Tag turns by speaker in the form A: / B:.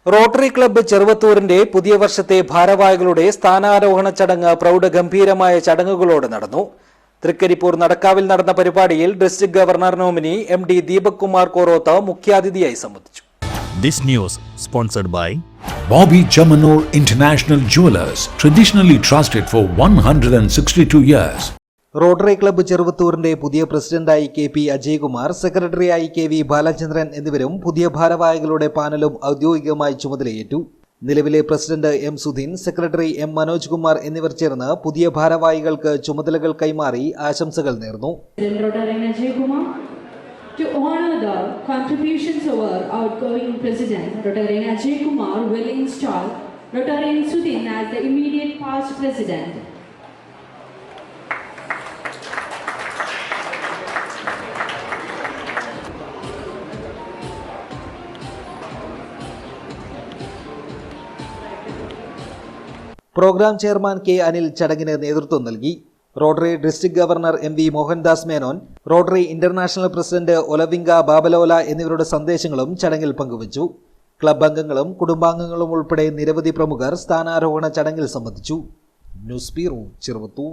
A: Rotary Club ചെറുവത്തൂരിന്റെ പുതിയ വർഷത്തെ ഭാരവാഹികളുടെ സ്ഥാനാരോഹണ ചടങ്ങ് പ്രൗഢഗംഭീരമായ ചടങ്ങുകളോടെ നടന്നു. തൃക്കരിപ്പൂർ നടക്കാവിൽ നടന്ന പരിപാടിയിൽ district governor nominee MD Deepak Kumar Koroth മുഖ്യാതിഥിയായി സംബന്ധിച്ചു.
B: This news sponsored by
C: Bobby Chamanur International Jewelers, traditionally trusted for 162 years.
A: Rotary Club ചെറുവത്തൂരിന്റെ പുതിയ പ്രസിഡന്റായി KP അജയ്കുമാർ, സെക്രട്ടറിയായി KV ബാലചന്ദ്രൻ എന്നിവരും പുതിയ ഭാരവാഹികളുടെ പാനലും ഔദ്യോഗികമായി ചുമതലയേറ്റു. നിലവിലെ president M Sudheen, secretary M Manoj Kumar എന്നിവർ ചേർന്ന് പുതിയ ഭാരവാഹികൾക്ക് ചുമതലകൾ കൈമാറി ആശംസകൾ നേർന്നു.
D: To honor the contributions of our outgoing President, Rotarian Ajay Kumar will install Rotarian Sudhin as the immediate past President.
A: Programme chairman K Anil ചടങ്ങിന് നേതൃത്വം നൽകി. Rotary district governor MV Mohandas Menon, Rotary International president Olayinka Babalola എന്നിവരുടെ സന്ദേശങ്ങളും ചടങ്ങിൽ പങ്കുവച്ചു. Club അംഗങ്ങളും കുടുംബാംഗങ്ങളും ഉൾപ്പെടെ നിരവധി പ്രമുഖർ സ്ഥാനാരോഹണ ചടങ്ങിൽ സംബന്ധിച്ചു. News bureau, Cheruvathur.